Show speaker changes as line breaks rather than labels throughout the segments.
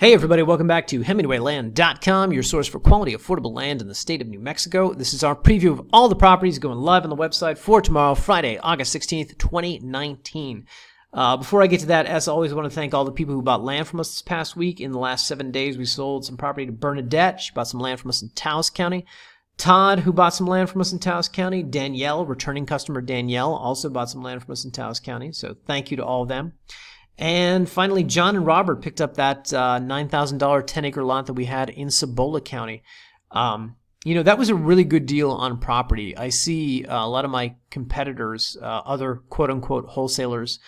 Hey everybody, welcome back to HemingwayLand.com, your source for quality, affordable land in the state of New Mexico. This is our preview of all the properties going live on the website for tomorrow, Friday, August 16th, 2019. Before I get to that, as always, I want to thank all the people who bought land from us this past week. In the last 7 days, we sold some property to Bernadette. She bought some land from us in Taos County. Todd, who bought some land from us in Taos County. Danielle, returning customer Danielle, also bought some land from us in Taos County. So thank you to all of them. And finally, John and Robert picked up that $9,000 10-acre lot that we had in Cibola County. That was a really good deal on property. I see a lot of my competitors, other quote-unquote wholesalers,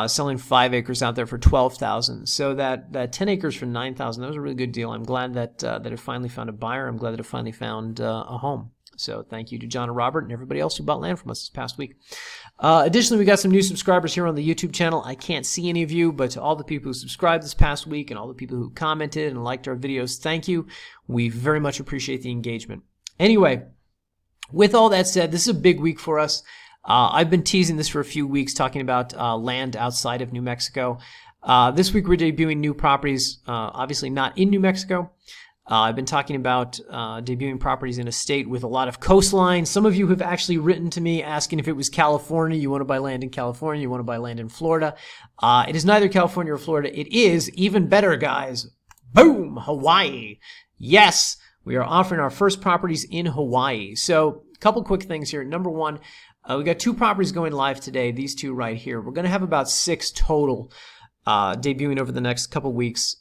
selling 5 acres out there for $12,000. So that 10 acres for $9,000, that was a really good deal. I'm glad that it finally found a buyer. I'm glad that it finally found a home. So thank you to John and Robert and everybody else who bought land from us this past week. Additionally, we got some new subscribers here on the YouTube channel. I can't see any of you, but to all the people who subscribed this past week and all the people who commented and liked our videos, thank you. We very much appreciate the engagement. Anyway, with all that said, this is a big week for us. I've been teasing this for a few weeks, talking about land outside of New Mexico. This week we're debuting new properties, obviously not in New Mexico. I've been talking about debuting properties in a state with a lot of coastline. Some of you have actually written to me asking if it was California. You want to buy land in California. You want to buy land in Florida. It is neither California or Florida. It is, even better, guys, boom, Hawaii. Yes, we are offering our first properties in Hawaii. So a couple quick things here. Number one, we got 2 properties going live today, these 2 right here. We're going to have about 6 total debuting over the next couple weeks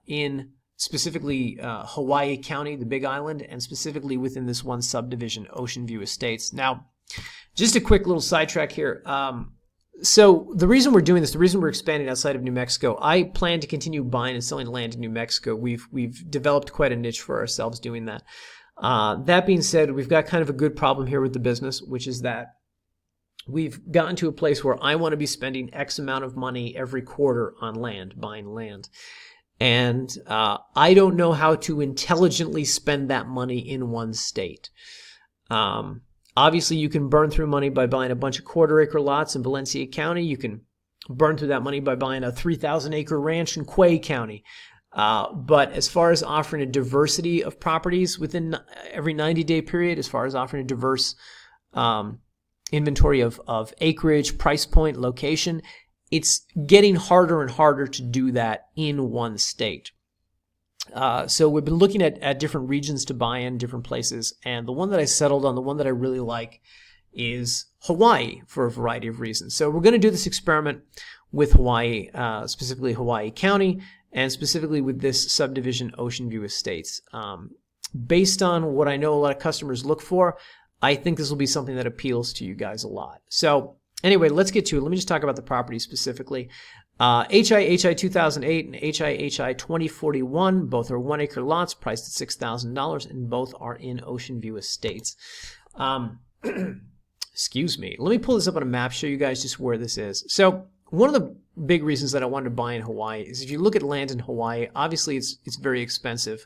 in specifically Hawaii County, the Big Island, and specifically within this one subdivision, Ocean View Estates. Now, just a quick little sidetrack here. So the reason we're doing this, the reason we're expanding outside of New Mexico, I plan to continue buying and selling land in New Mexico. We've developed quite a niche for ourselves doing that. That being said, we've got kind of a good problem here with the business, which is that we've gotten to a place where I want to be spending X amount of money every quarter on land, buying land. And I don't know how to intelligently spend that money in one state. Obviously, you can burn through money by buying a bunch of quarter-acre lots in Valencia County. You can burn through that money by buying a 3,000-acre ranch in Quay County. But as far as offering a diversity of properties within every 90-day period, as far as offering a diverse inventory of acreage, price point, location, it's getting harder and harder to do that in one state. So we've been looking at different regions to buy in, different places, and the one that I settled on, the one that I really like, is Hawaii for a variety of reasons. So we're going to do this experiment with Hawaii, specifically Hawaii County, and specifically with this subdivision, Ocean View Estates. Based on what I know a lot of customers look for, I think this will be something that appeals to you guys a lot. So anyway, let's get to it. Let me just talk about the property specifically. HI 2008 and HI 2041, both are 1-acre lots priced at $6,000, and both are in Ocean View Estates. Excuse me. Let me pull this up on a map, show you guys just where this is. So one of the big reasons that I wanted to buy in Hawaii is if you look at land in Hawaii, obviously it's very expensive.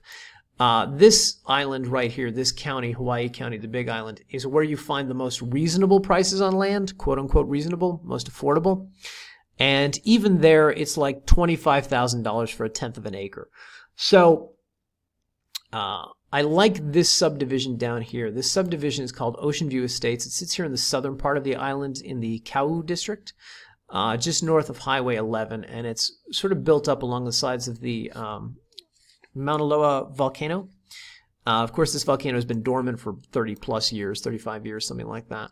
This island right here, this county, Hawaii County, the Big Island, is where you find the most reasonable prices on land, quote-unquote reasonable, most affordable. And even there, it's like $25,000 for a tenth of an acre. So I like this subdivision down here. This subdivision is called Ocean View Estates. It sits here in the southern part of the island in the Kau district, just north of Highway 11, and it's sort of built up along the sides of the Mauna Loa volcano. Of course, this volcano has been dormant for 30 plus years, 35 years, something like that.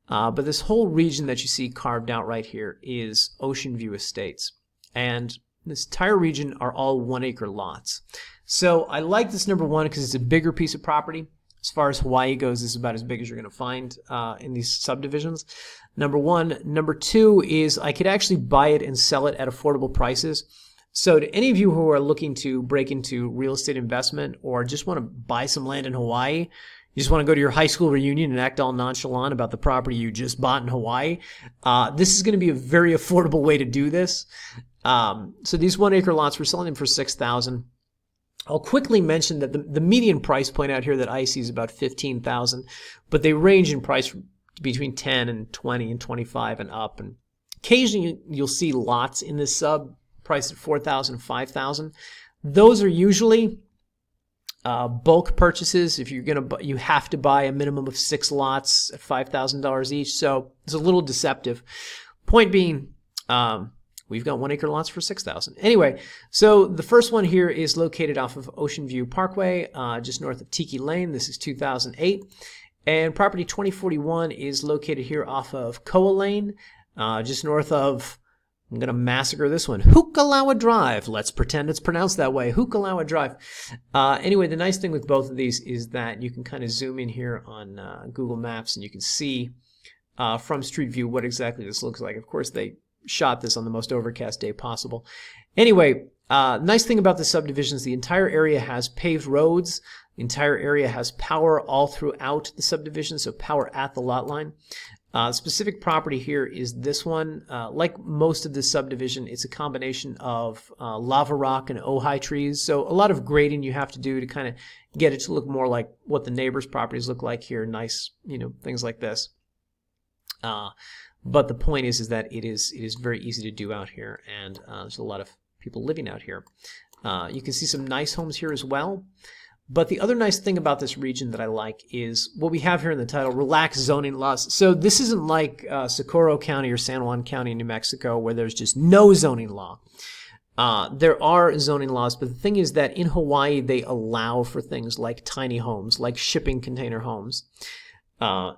But this whole region that you see carved out right here is Ocean View Estates. And this entire region are all 1-acre lots. So I like this, number one, because it's a bigger piece of property. As far as Hawaii goes, this is about as big as you're going to find in these subdivisions. Number one. Number two is I could actually buy it and sell it at affordable prices. So to any of you who are looking to break into real estate investment or just want to buy some land in Hawaii, you just want to go to your high school reunion and act all nonchalant about the property you just bought in Hawaii, this is going to be a very affordable way to do this. So these 1-acre lots, we're selling them for $6,000. I'll quickly mention that the median price point out here that I see is about $15,000, but they range in price between 10 and 20 and 25 and up. And occasionally you'll see lots in this sub priced at $4,000, $5,000. Those are usually bulk purchases. If you're gonna, you have to buy a minimum of 6 lots at $5,000 each. So it's a little deceptive. Point being, we've got 1 acre lots for $6,000. Anyway, so the first one here is located off of Ocean View Parkway, just north of Tiki Lane. This is 2008. And property 2041 is located here off of Koa Lane, just north of, I'm going to massacre this one, Hookalawa Drive. Let's pretend it's pronounced that way, Hookalawa Drive. Anyway, the nice thing with both of these is that you can kind of zoom in here on Google Maps and you can see from Street View what exactly this looks like. Of course, they shot this on the most overcast day possible. Anyway, nice thing about the subdivision is the entire area has paved roads. The entire area has power all throughout the subdivision, so power at the lot line. Specific property here is this one. Like most of this subdivision, it's a combination of lava rock and ojai trees. So a lot of grading you have to do to kind of get it to look more like what the neighbors' properties look like here. Nice, things like this. But the point is that it is very easy to do out here, and there's a lot of people living out here. You can see some nice homes here as well. But the other nice thing about this region that I like is what we have here in the title, relaxed zoning laws. So this isn't like Socorro County or San Juan County in New Mexico where there's just no zoning law. There are zoning laws, but the thing is that in Hawaii they allow for things like tiny homes, like shipping container homes,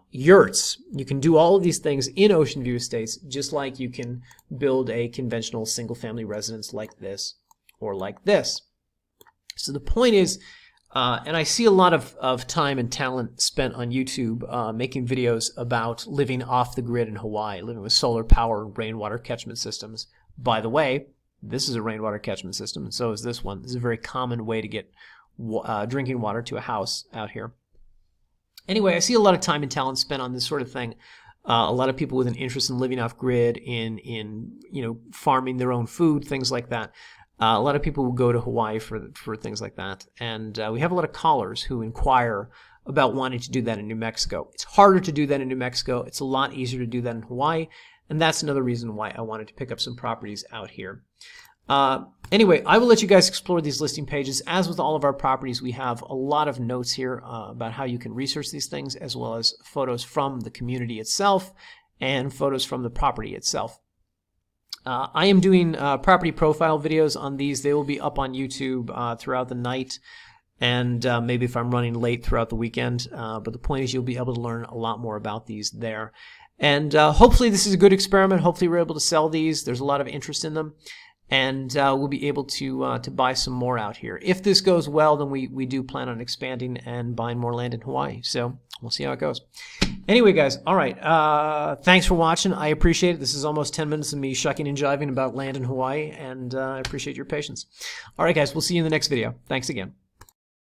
yurts. You can do all of these things in Ocean View Estates just like you can build a conventional single-family residence like this or like this. So the point is, and I see a lot of time and talent spent on YouTube making videos about living off the grid in Hawaii, living with solar power and rainwater catchment systems. By the way, this is a rainwater catchment system, and so is this one. This is a very common way to get drinking water to a house out here. Anyway, I see a lot of time and talent spent on this sort of thing. A lot of people with an interest in living off grid, in farming their own food, things like that. A lot of people will go to Hawaii for things like that. And we have a lot of callers who inquire about wanting to do that in New Mexico. It's harder to do that in New Mexico. It's a lot easier to do that in Hawaii. And that's another reason why I wanted to pick up some properties out here. Anyway, I will let you guys explore these listing pages. As with all of our properties, we have a lot of notes here about how you can research these things, as well as photos from the community itself and photos from the property itself. I am doing property profile videos on these. They will be up on YouTube throughout the night, and maybe if I'm running late throughout the weekend. But the point is you'll be able to learn a lot more about these there. And hopefully this is a good experiment. Hopefully we're able to sell these. There's a lot of interest in them. And we'll be able to buy some more out here. If this goes well, then we do plan on expanding and buying more land in Hawaii. So we'll see how it goes. Anyway, guys, all right. Thanks for watching. I appreciate it. This is almost 10 minutes of me shucking and jiving about land in Hawaii, and I appreciate your patience. All right, guys, we'll see you in the next video. Thanks again.